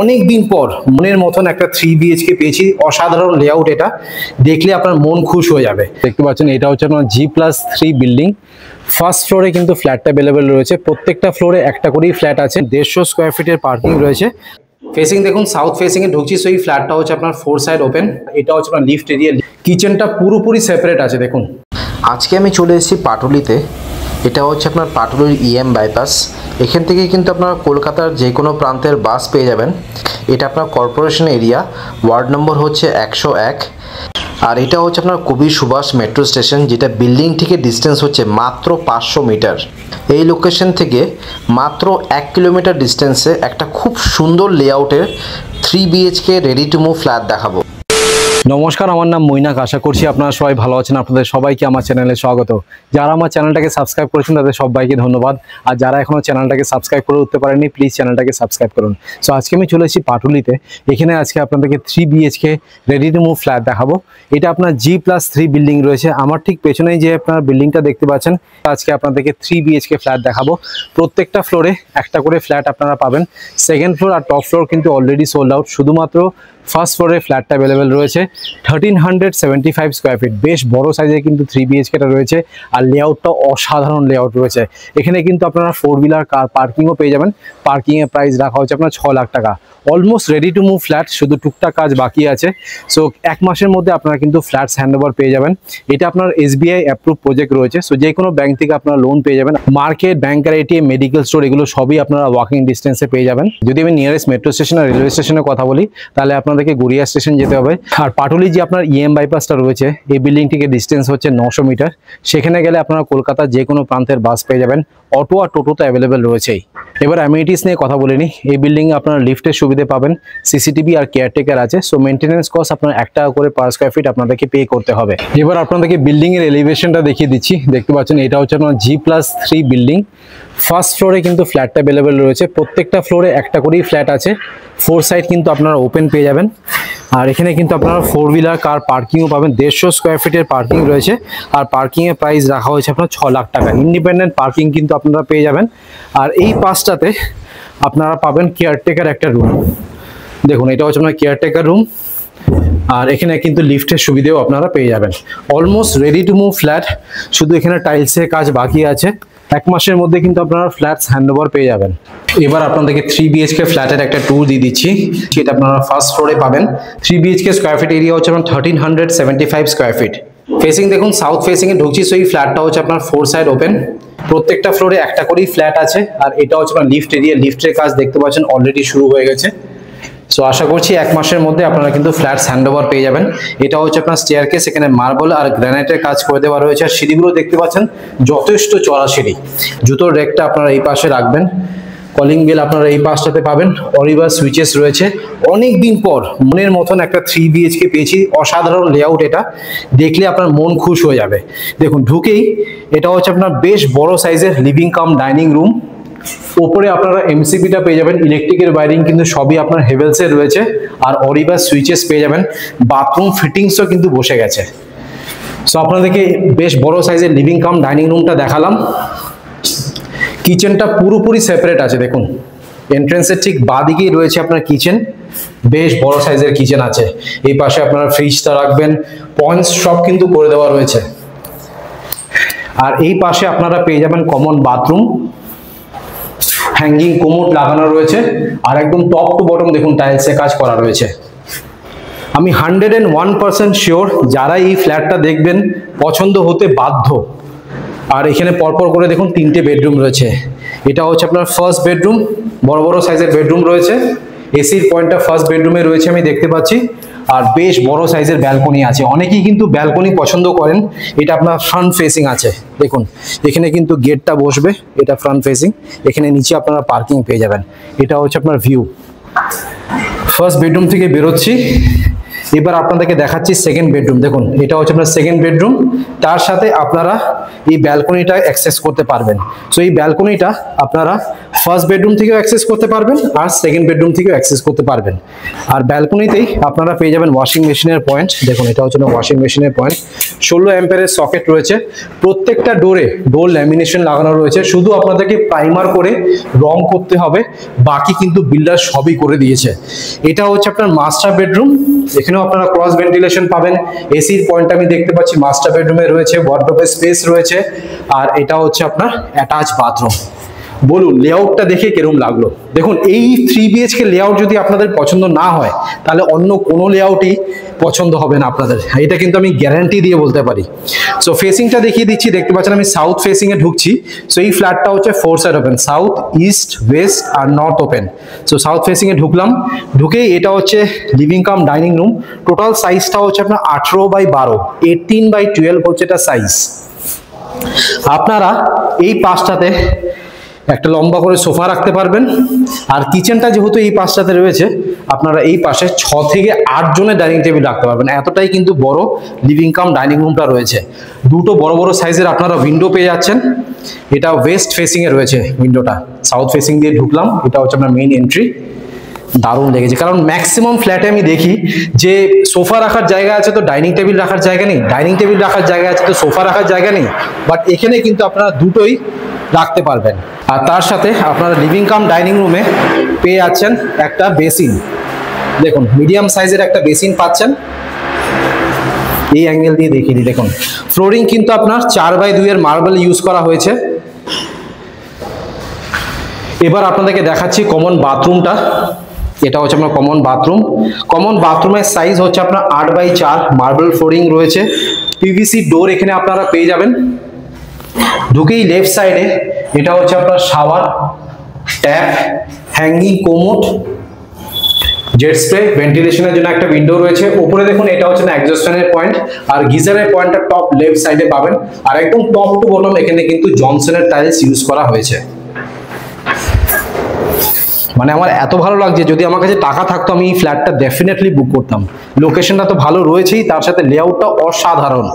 অনেক দিন পর মনের মতন একটা 3 বিএইচকে পেয়েছি। অসাধারণ লেআউট, এটা দেখলে আপনার মন খুশ হয়ে যাবে। দেখতে পাচ্ছেন এটা হচ্ছে আপনার G+3 বিল্ডিং। ফার্স্ট ফ্লোরে কিন্তু ফ্ল্যাটটা অ্যাভেলেবেল রয়েছে। প্রত্যেকটা ফ্লোরে একটা করেই ফ্ল্যাট আছে। 150 স্কোয়ার ফিটের পার্কিং রয়েছে। ফেসিং দেখুন সাউথ ফেসিং এ ঢুকছি, সো এই ফ্ল্যাটটা হচ্ছে আপনার 4 সাইড ওপেন। এটা হচ্ছে আপনার লিফট এরিয়া, কিচেনটা পুরোপুরি সেপারেট আছে। দেখুন আজকে আমি চলে এসেছি পাটুলিতে। এটা হচ্ছে আপনার পাটুলির EM বাইপাস। এখান থেকে কিন্তু আপনারা কলকাতার যে কোনো প্রান্তের বাস পেয়ে যাবেন। এটা আপনার কর্পোরেশন এরিয়া, ওয়ার্ড নম্বর হচ্ছে 101। আর এটা হচ্ছে আপনার কবির সুভাষ মেট্রো স্টেশন, যেটা বিল্ডিং থেকে ডিস্টেন্স হচ্ছে মাত্র 500 মিটার। এই লোকেশন থেকে মাত্র 1 কিলোমিটার ডিস্টেন্সে একটা খুব সুন্দর লেআউটের 3 BHK ready to move flat দেখাবো। নমস্কার, আমার নাম মৈনাক। আশা করছি আপনারা সবাই ভালো আছেন। আপনাদের সবাইকে আমার চ্যানেলে স্বাগত। যারা আমার চ্যানেলটাকে সাবস্ক্রাইব করেছেন তাদের সবাইকে ধন্যবাদ। আর যারা এখনও চ্যানেলটাকে সাবস্ক্রাইব করে উঠতে পারেননি, প্লিজ চ্যানেলটাকে সাবস্ক্রাইব করুন। সো আজকে আমি চলে এসেছি পাটুলিতে। এখানে আজকে আপনাদেরকে 3 BHK ready to move flat দেখাবো। এটা আপনার G+3 বিল্ডিং রয়েছে। আমার ঠিক পেছনেই যে আপনার বিল্ডিংটা দেখতে পাচ্ছেন, আজকে আপনাদেরকে 3 বিএইচকে ফ্ল্যাট দেখাবো। প্রত্যেকটা ফ্লোরে একটা করে ফ্ল্যাট আপনারা পাবেন। সেকেন্ড ফ্লোর আর টপ ফ্লোর কিন্তু অলরেডি সোল্ড আউট। শুধুমাত্র ফার্স্ট ফ্লোরে ফ্ল্যাটটা অ্যাভেলেবেল রয়েছে। 1375 স্কোয়ার ফিট, বেশ বড় সাইজের কিন্তু 3 বিএইচকেটা রয়েছে। আর লেআউটটা অসাধারণ লেআউট রয়েছে। এখানে কিন্তু আপনারা 4 হুইলার কার পার্কিংও পেয়ে যাবেন। পার্কিংয়ের প্রাইস রাখা হচ্ছে আপনার 6 লাখ টাকা। Almost ready to move flat, শুধু টুকটাক কাজ বাকি আছে। সো 1 মাসের মধ্যে আপনারা কিন্তু ফ্ল্যাটস হ্যান্ডওভার পেয়ে যাবেন। এটা আপনার SBI অ্যাপ্রুভ প্রজেক্ট রয়েছে। সো যে কোনো ব্যাংক থেকে আপনারা লোন পেয়ে যাবেন। মার্কেট, ব্যাংকার, ATM, মেডিকেল স্টোর এগুলো সবই আপনারা ওয়াকিং ডিস্টেন্সে পেয়ে যাবেন। যদি আমি নিয়ারেস্ট মেট্রো স্টেশন আর রেলওয়ে স্টেশনের কথা বলি, তাহলে আপনাদেরকে গড়িয়া স্টেশন যেতে হবে। আর পাটুলি যে আপনার EM বাইপাসটা রয়েছে, এই বিল্ডিং থেকে ডিস্টেন্স হচ্ছে 900 মিটার। সেখানে গেলে আপনারা কলকাতার যে কোনো প্রান্তের বাস পেয়ে যাবেন। অটো আর টোটো তো অ্যাভেলেবেল রয়েছেই। এবার অ্যামিনিটিস নিয়ে কথা বলে নিই। এই বিল্ডিংয়ে আপনারা লিফটের সুবিধা পাবেন, সিসিটিভি আর কেয়ারটেকার আছে। সো মেনটেন্যান্স কস্ট আপনার 1 টাকা করে পার স্কোয়ার ফিট আপনাদেরকে পে করতে হবে। এবার আপনাদেরকে বিল্ডিংয়ের এলিভেশনটা দেখিয়ে দিচ্ছি। দেখতে পাচ্ছেন এটা হচ্ছে আপনার G+3 বিল্ডিং। ফার্স্ট ফ্লোরে কিন্তু ফ্ল্যাটটা অ্যাভেলেবেল রয়েছে। প্রত্যেকটা ফ্লোরে একটা করেই ফ্ল্যাট আছে। 4 সাইড কিন্তু আপনারা ওপেন পেয়ে যাবেন। আর এখানে কিন্তু আপনারা 4 হুইলার কার পার্কিংও পাবেন। 150 স্কোয়ার ফিটের পার্কিং রয়েছে। আর পার্কিংয়ের প্রাইস রাখা হয়েছে আপনার 6 লাখ টাকা। ইন্ডিপেন্ডেন্ট পার্কিং কিন্তু আপনারা পেয়ে যাবেন। আর এই পাশটাতে আপনারা পাবেন কেয়ারটেকার একটা রুম। দেখুন এটা হচ্ছে আপনার কেয়ারটেকার রুম। আর এখানে কিন্তু লিফটের সুবিধাও আপনারা পেয়ে যাবেন। Almost ready to move flat, শুধু এখানে টাইলসের কাজ বাকি আছে। 1 মাসের মধ্যে কিন্তু আপনারা ফ্ল্যাটস হ্যান্ডওভার পেয়ে যাবেন। এবার আপনাদেরকে 3 বিএইচকে ফ্ল্যাটের একটা ট্যুর দিয়ে দিচ্ছি। সেটা আপনারা ফার্স্ট ফ্লোরে পাবেন। 3 বিএইচকে স্কোয়ার ফিট এরিয়া হচ্ছে আপনার 1375 স্কোয়ার ফিট। ফেসিং দেখুন সাউথ ফেসিং এ ঢুকছি, সো এই ফ্ল্যাটটা হচ্ছে আপনার 4 সাইড ওপেন। প্রত্যেকটা ফ্লোরে একটা করেই ফ্ল্যাট আছে। আর এটা হচ্ছে আপনার লিফট এরিয়া। লিফটের কাজ দেখতে পাচ্ছেন অলরেডি শুরু হয়ে গেছে। সো আশা করছি 1 মাসের মধ্যে আপনারা কিন্তু ফ্ল্যাটস হ্যান্ডওভার পেয়ে যাবেন। এটা হচ্ছে আপনার স্টেয়ারকেস, এখানে মার্বেল আর গ্রানাইটের কাজ করে দেওয়া রয়েছে। আর সিঁড়িগুলো দেখতে পাচ্ছেন যথেষ্ট চড়া সিঁড়ি। জুতোর রেকটা আপনারা এই পাশে রাখবেন। কলিং বেল আপনারা এই পাশটাতে পাবেন। অরিভার সুইচেস রয়েছে। অনেক দিন পর মনের মতন একটা 3 বিএইচকে পেয়েছি। অসাধারণ লেআউট, এটা দেখলে আপনার মন খুশ হয়ে যাবে। দেখুন ঢুকেই এটা হচ্ছে আপনার বেশ বড় সাইজের লিভিং কাম ডাইনিং রুম। উপরে আপনারা MCBটা পেয়ে যাবেন। ইলেকট্রিকের ওয়্যারিং কিন্তু সবই আপনার হেভেলসের রয়েছে। আর অরিভার সুইচেস পেয়ে যাবেন। বাথরুম ফিটিংসও কিন্তু বসে গেছে। সো আপনাদেরকে বেশ বড় সাইজের লিভিং কাম ডাইনিং রুমটা দেখালাম। কিচেনটা পুরোপুরি সেপারেট আছে। দেখুন এন্ট্রেন্সের ঠিক বাঁদিকেই রয়েছে আপনার কিচেন। বেশ বড় সাইজের কিচেন আছে। এই পাশে আপনারা ফ্রিজটা রাখবেন। পয়েন্টস সব কিন্তু করে দেওয়া রয়েছে। আর এই পাশে আপনারা পেয়ে যাবেন কমন বাথরুম, হ্যাঙ্গিং কোমোড লাগানো রয়েছে। আর একদম টপ টু বটম দেখুন টাইলসে কাজ করা রয়েছে। আমি 101% শিওর যারা এই ফ্ল্যাটটা দেখবেন পছন্দ হতে বাধ্য। আর এখানে পরপর করে দেখুন 3টে বেডরুম রয়েছে। এটা হচ্ছে আপনার ফার্স্ট বেডরুম। বড় বড় সাইজের বেডরুম রয়েছে। এসির পয়েন্টটা ফার্স্ট বেডরুমে রয়েছে আমি দেখতে পাচ্ছি। আর বেশ বড় সাইজের ব্যালকনি আছে। অনেকেই কিন্তু ব্যালকনি পছন্দ করেন। এটা আপনার ফ্রন্ট ফেসিং আছে। দেখুন এখানে কিন্তু গেটটা বসবে। এটা ফ্রন্ট ফেসিং। এখানে নিচে আপনারা পার্কিং পেয়ে যাবেন। এটা হচ্ছে আপনার ভিউ। ফার্স্ট বেডরুম থেকে বেরোচ্ছি। এবার আপনাদেরকে দেখাচ্ছি সেকেন্ড বেডরুম। দেখুন এটা হচ্ছে আপনার সেকেন্ড বেডরুম, তার সাথে আপনারা এই ব্যালকনিটা অ্যাক্সেস করতে পারবেন। সো এই ব্যালকনিটা আপনারা ফার্স্ট বেডরুম থেকেও অ্যাক্সেস করতে পারবেন আর সেকেন্ড বেডরুম থেকেও অ্যাক্সেস করতে পারবেন। আর ব্যালকনিতেই আপনারা পেয়ে যাবেন ওয়াশিং মেশিনের পয়েন্ট। দেখুন এটা হচ্ছে ওয়াশিং মেশিনের পয়েন্ট, 16 অ্যাম্পিয়ারের সকেট রয়েছে, প্রত্যেকটা ডোরে ডোর ল্যামিনেশন লাগানো রয়েছে, শুধু আপনাদেরকে প্রাইমার করে রং করতে হবে, বাকি কিন্তু বিল্ডার সবই করে দিয়েছে। এটা হচ্ছে আপনার মাস্টার বেডরুম, এখানেও আপনারা ক্রস ভেন্টিলেশন পাবেন, এসির পয়েন্ট আমি দেখতে পাচ্ছি মাস্টার বেডরুমে রয়েছে, ওয়ার্ডরোবের স্পেস রয়েছে, আর এটা হচ্ছে আপনার অ্যাটাচ বাথরুম। বলুন লেআউটটা দেখে কিরকম লাগলো? দেখুন এই 3 বিএইচকে লেআউট যদি আপনাদের পছন্দ না হয় তাহলে অন্য কোনো লেআউটই পছন্দ হবে না আপনাদের, এটা কিন্তু আমি গ্যারান্টি দিয়ে বলতে পারি। সো ফেসিংটা দেখিয়ে দিচ্ছি, দেখতে পাচ্ছেন আমি সাউথ ফেসিং এ ঢুকছি। সো এই ফ্ল্যাটটা হচ্ছে 4 side open, south, east, west আর north open. So south facing এ ঢুকলাম, ঢুকেই এটা হচ্ছে living cum dining room. Total সাইজটা হচ্ছে আপনার 18x12, 18x12 হচ্ছে এটা সাইজ। আপনারা এই পাশটাতে একটা লম্বা করে সোফা রাখতে পারবেন, আর কিচেনটা যেহেতু এই পাশটাতে রয়েছে আপনারা এই পাশে 6 থেকে 8 জনের ডাইনিং টেবিল রাখতে পারবেন, এতটাই কিন্তু বড় লিভিং কাম ডাইনিং রুমটা রয়েছে। দুটো বড় বড় সাইজের আপনারা উইন্ডো পেয়ে যাচ্ছেন। এটা ওয়েস্ট ফেসিং এ রয়েছে উইন্ডোটা, সাউথ ফেসিং দিয়ে ঢুকলাম, এটা হচ্ছে আপনার মেইন এন্ট্রি। দারুণ লেগেছে, কারণ ম্যাক্সিমাম ফ্ল্যাটে আমি দেখি যে সোফা রাখার জায়গা আছে তো ডাইনিং টেবিল রাখার জায়গা নেই, ডাইনিং টেবিল রাখার জায়গা আছে তো সোফা রাখার জায়গা নেই, বাট এখানে কিন্তু আপনারা দুটোই রাখতে পারবেন। আর তার সাথে আপনারা লিভিং কাম ডাইনিং রুমে পেয়ে যাচ্ছেন একটা বেসিন। দেখুন মিডিয়াম সাইজের একটা বেসিন পাচ্ছেন, এই অ্যাঙ্গেল দিয়ে দেখিয়ে দিই। দেখুন ফ্লোরিং কিন্তু আপনার 4x2 এর মার্বেল ইউজ করা হয়েছে। এবার আপনাদেরকে দেখাচ্ছি কমন বাথরুমটা। এটা হচ্ছে আপনার কমন বাথরুম। কমন বাথরুমের সাইজ হচ্ছে আপনার 8x4, মার্বেল ফ্লোরিং রয়েছে, পিভিসি ডোর এখানে আপনারা পেয়ে যাবেন। ঢুকেই লেফট সাইডে এটা হচ্ছে আপনার shower, tap, hanging commode, jet spray, ভেন্টিলেশনের জন্য একটা উইন্ডো রয়েছে। উপরে দেখুন এটা হচ্ছে না এক্সস্ট ফ্যানের পয়েন্ট, আর গিজারের পয়েন্টটা টপ লেফট সাইডে পাবেন। আর একদম টপ টু বটম এখানে কিন্তু জনসনের টাইলস ইউজ করা হয়েছে। মানে আমার এত ভালো লাগছে, যদি আমার কাছে টাকা থাকতো আমি এই ফ্ল্যাটটা ডেফিনেটলি বুক করতাম। লোকেশনটা তো ভালো রয়েছেই, তার সাথে লেআউটটা অসাধারণ।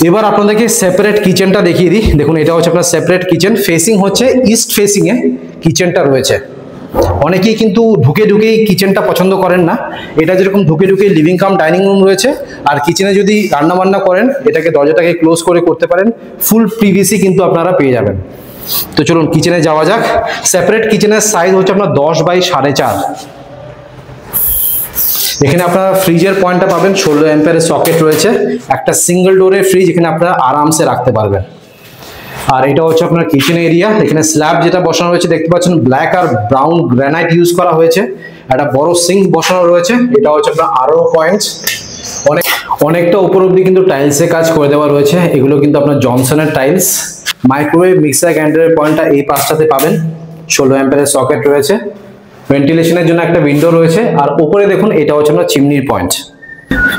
এবার আপনাদেরকে সেপারেট কিচেনটা দেখিয়ে দিই। দেখুন এটা হচ্ছে আপনার সেপারেট কিচেন, ফেসিং হচ্ছে ইস্ট ফেসিং এ কিচেনটা রয়েছে। অনেকেই কিন্তু ঢুকে ঢুকেই কিচেনটা পছন্দ করেন না, এটা যেরকম ঢুকে ঢুকে লিভিং কাম ডাইনিং রুম রয়েছে, আর কিচেনে যদি রান্না বান্না করেন এটাকে দরজাটাকে ক্লোজ করে করতে পারেন, ফুল পিভিসি কিন্তু আপনারা পেয়ে যাবেন। তো চলুন কিচেনে যাওয়া যাক। সেপারেট কিচেনের সাইজ হচ্ছে আপনার 10x4.5। এখানে আপনারা ফ্রিজের পয়েন্টটা পাবেন, 16 অ্যাম্পিয়ারের সকেট রয়েছে, একটা সিঙ্গেল ডোরের ফ্রিজ এখানে আপনারা আরামসে রাখতে পারবেন। আর এটা হচ্ছে আপনার কিচেন এরিয়া, এখানে স্ল্যাব যেটা বসানো রয়েছে দেখতে পাচ্ছেন ব্ল্যাক আর ব্রাউন গ্রানাইট ইউজ করা হয়েছে, একটা বড় সিঙ্ক বসানো রয়েছে, এটা হচ্ছে আপনার আরো পয়েন্টস। অনেকটা উপর অব্দি কিন্তু টাইলসের কাজ করে দেওয়া রয়েছে, এগুলো কিন্তু আপনার জনসনের টাইলস। মাইক্রোওয়েভ, মিক্সার গ্রাইন্ডারের পয়েন্টটা এই পাশটাতে পাবেন, 16 অ্যাম্পিয়ারের সকেট রয়েছে, ভেন্টিলেশনের জন্য একটা উইন্ডো রয়েছে, আর উপরে দেখুন এটা হচ্ছে আপনার চিমনির পয়েন্ট।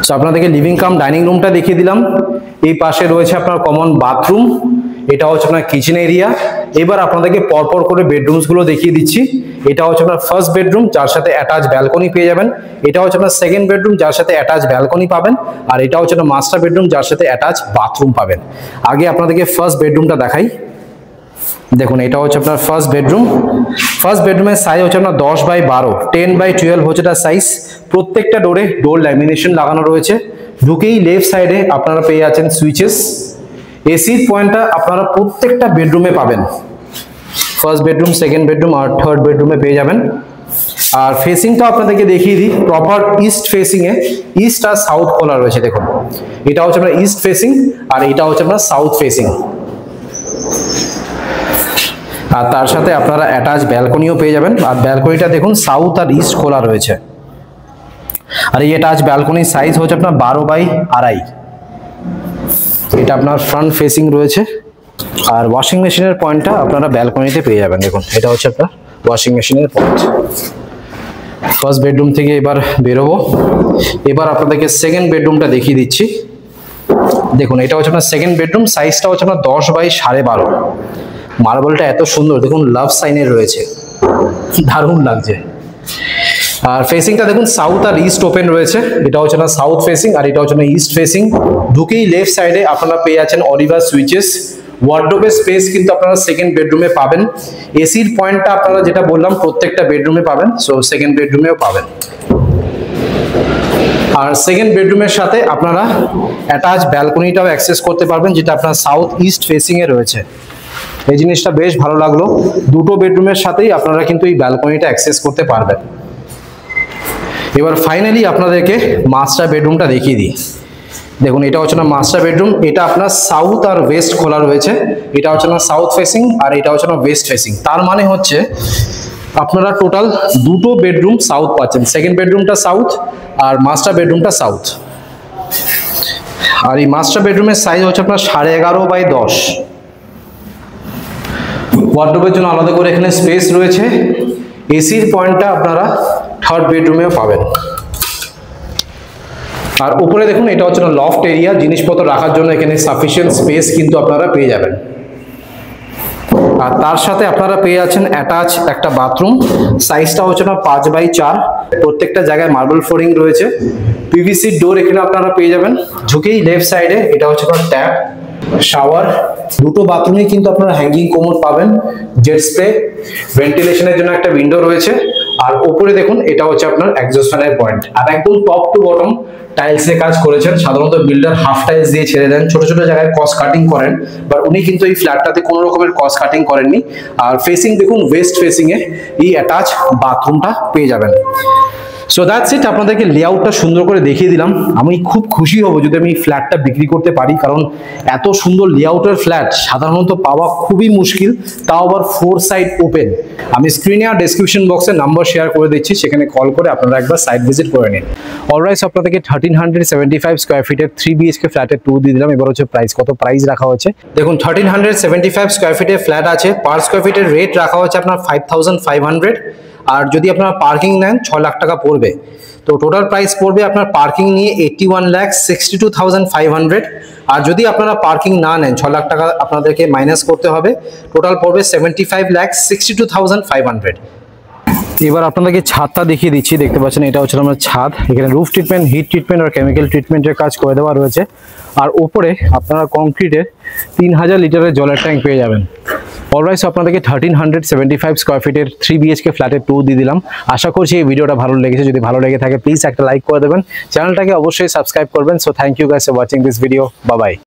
সো আপনাদেরকে লিভিং কাম ডাইনিং রুমটা দেখিয়ে দিলাম। এই পাশে রয়েছে আপনার কমন বাথরুম, এটা হচ্ছে আপনার কিচেন এরিয়া। এবার আপনাদেরকে পরপর করে বেডরুমস গুলো দেখিয়ে দিচ্ছি। এটা হচ্ছে আপনার ফার্স্ট বেডরুম, যার সাথে অ্যাটাচ ব্যালকনি পেয়ে যাবেন। এটা হচ্ছে আপনার সেকেন্ড বেডরুম, যার সাথে অ্যাটাচ ব্যালকনি পাবেন। আর এটা হচ্ছে আপনার মাস্টার বেডরুম, যার সাথে অ্যাটাচ বাথরুম পাবেন। আগে আপনাদেরকে ফার্স্ট বেডরুমটা দেখাই। দেখুন এটা হচ্ছে আপনার ফার্স্ট বেডরুম। ফার্স্ট বেডরুমের সাইজ হচ্ছে আপনার 10x12, 10x12 হচ্ছে তার সাইজ। প্রত্যেকটা ডোরে ডোর ল্যামিনেশন লাগানো রয়েছে। ঢুকেই লেফট সাইডে আপনারা পেয়ে যাচ্ছেন সুইচেস। এসির পয়েন্টটা আপনারা প্রত্যেকটা বেডরুমে পাবেন, ফার্স্ট বেডরুম, সেকেন্ড বেডরুম আর থার্ড বেডরুমে পেয়ে যাবেন। আর ফেসিংটা আপনাদেরকে দেখিয়ে দিই, প্রপার ইস্ট ফেসিং এ ইস্ট আর সাউথ খোলা রয়েছে। দেখুন এটা হচ্ছে আপনার ইস্ট ফেসিং, আর এটা হচ্ছে আপনার সাউথ ফেসিং। আর তার সাথে আপনারা অ্যাটাচ ব্যালকনিও পেয়ে যাবেন। আর ব্যালকনিটা দেখুন সাউথ আর ইস্ট খোলা রয়েছে। আর এই অ্যাটাচ ব্যালকনির সাইজ হচ্ছে আপনার 12x2.5। এটা আপনার ফ্রন্ট ফেসিং রয়েছে। আর ওয়াশিং মেশিনের পয়েন্টটা আপনারা ব্যালকনিতে পেয়ে যাবেন। দেখুন এটা হচ্ছে আপনার ওয়াশিং মেশিনের পয়েন্ট। ফার্স্ট বেডরুম থেকে এবার বেরোবো। এবার আপনাদেরকে সেকেন্ড বেডরুমটা দেখিয়ে দিচ্ছি। দেখুন এটা হচ্ছে আপনার সেকেন্ড বেডরুম, সাইজটা হচ্ছে আপনার 10x12.5। মার্বেলটা এত সুন্দর, দেখুন লাভ সাইনের রয়েছে, দারুণ লাগছে। আর ফেসিংটা দেখুন সাউথ আর ইস্ট ওপেন রয়েছে, এটা হচ্ছে না সাউথ ফেসিং আর এটা হচ্ছে না ইস্ট ফেসিং। ঢুকেই লেফট সাইডে আপনারা পেয়ে যাচ্ছেন অলিভার সুইচেস। ওয়ার্ডরোবের স্পেস কিন্তু আপনারা সেকেন্ড বেডরুমে পাবেন। এসির পয়েন্টটা আপনারা যেটা বললাম প্রত্যেকটা বেডরুমে পাবেন, সো সেকেন্ড বেডরুমেও পাবেন। আর সেকেন্ড বেডরুমের সাথে আপনারা অ্যাটাচ ব্যালকনিটাও অ্যাক্সেস করতে পারবেন, যেটা আপনার সাউথ ইস্ট ফেসিং এ রয়েছে। এই জিনিসটা বেশ ভালো লাগলো, দুটো বেডরুমের সাথেই আপনারা কিন্তু এই ব্যালকনিটা অ্যাক্সেস করতে পারবেন। এবার ফাইনালি আপনাদেরকে মাস্টার বেডরুমটা দেখিয়ে দিই। দেখুন এটা হচ্ছে না মাস্টার বেডরুম, এটা আপনার সাউথ আর ওয়েস্ট খোলা রয়েছে। এটা হচ্ছে না সাউথ ফেসিং আর এটা হচ্ছে না ওয়েস্ট ফেসিং। তার মানে হচ্ছে আপনারা টোটাল দুটো বেডরুম সাউথ পাচ্ছেন, সেকেন্ড বেডরুমটা সাউথ আর মাস্টার বেডরুমটা সাউথ। আর এই মাস্টার বেডরুমের সাইজ হচ্ছে আপনার 11.5x10। ওয়ার্ডরোবের জন্য আলাদা করে এখানে স্পেস রয়েছে। এসির পয়েন্টটা আপনারা থার্ড বেডরুমেও পাবেন। আর উপরে দেখুন এটা হচ্ছে না লফট এরিয়া, জিনিসপত্র রাখার জন্য এখানে সাফিসিয়েন্ট স্পেস কিন্তু আপনারা পেয়ে যাবেন। আর তার সাথে আপনারা পেয়ে যাচ্ছেন অ্যাটাচ একটা বাথরুম, সাইজটা হচ্ছে না 5x4। প্রত্যেকটা জায়গায় মার্বেল ফ্লোরিং রয়েছে। পিভিসি ডোর এখানে আপনারা পেয়ে যাবেন। ঝুঁকেই লেফট সাইডে এটা হচ্ছে না ট্যাপ, শাওয়ার। দুটো বাথরুমে কিন্তু আপনারা হ্যাঙ্গিং কোমোড পাবেন, জেট স্প্রে, ভেন্টিলেশনের জন্য একটা উইন্ডো রয়েছে। আর উপরে দেখুন এটা হচ্ছে আপনার এক্সজস্ট ফ্যানের পয়েন্ট। আর একদম টপ টু বটম টাইলসে কাজ করেছেন। সাধারণত বিল্ডার হাফ টাইলস দিয়ে ছেড়ে দেন, ছোট ছোট জায়গায় কস্ট কাটিং করেন, বাট উনি কিন্তু এই ফ্ল্যাটটাতে কোনো রকমের কস্ট কাটিং করেননি। আর ফেসিং দেখুন ওয়েস্ট ফেসিং এ এই অ্যাটাচ বাথরুমটা পেয়ে যাবেন। সো দ্যাটস ইট, আপনাদেরকে লেআউটটা সুন্দর করে দেখিয়ে দিলাম। আমি খুব খুশি হব যদি আমি এই ফ্ল্যাটটা বিক্রি করতে পারি, কারণ এত সুন্দর লেআউটের ফ্ল্যাট সাধারণত পাওয়া খুবই মুশকিল, তাও আবার 4 সাইড ওপেন। আমি স্ক্রিনে আর ডেসক্রিপশন বক্সে নাম্বার শেয়ার করে দিচ্ছি, সেখানে কল করে আপনারা একবার সাইট ভিজিট করে নিন। অলরাইট, আপনাদেরকে 1375 স্কোয়ার ফিটের 3 BHK ফ্ল্যাটের ট্যুর দিয়ে দিলাম। এবার হচ্ছে প্রাইস, কত প্রাইস রাখা হচ্ছে দেখুন। 1375 স্কোয়ার ফিটের ফ্ল্যাট আছে, পার স্কোয়ার ফিটের রেট রাখা হচ্ছে আপনার 5500। আর যদি আপনারা পার্কিং নেন 6 লাখ টাকা পড়বে। তো টোটাল প্রাইস পড়বে আপনার পার্কিং নিয়ে 81,62,500। আর যদি আপনারা পার্কিং না নেন 6 লাখ টাকা আপনাদেরকে মাইনাস করতে হবে, টোটাল পড়বে 75,62,500। এবার আপনাদেরকে ছাদটা দেখিয়ে দিচ্ছি। দেখতে পাচ্ছেন এটা হচ্ছে আমার ছাদ। এখানে রুফ ট্রিটমেন্ট, হিট ট্রিটমেন্ট আর কেমিক্যাল ট্রিটমেন্টের কাজ করে দেওয়া রয়েছে। আর উপরে আপনারা কংক্রিটের 3000 লিটারের জলের ট্যাঙ্ক পেয়ে যাবেন। অলরাইট, আপনাদেরকে 1375 স্কোয়ার ফিটের 3 BHK ফ্ল্যাটের ট্যুর দিয়ে দিলাম। আশা করছি এই ভিডিওটা ভালো লেগেছে। যদি ভালো লেগে থাকে প্লিজ একটা লাইক করে দেবেন, চ্যানেলটাকে অবশ্যই সাবস্ক্রাইব করবেন। So thank you guys for watching this video. Bye by.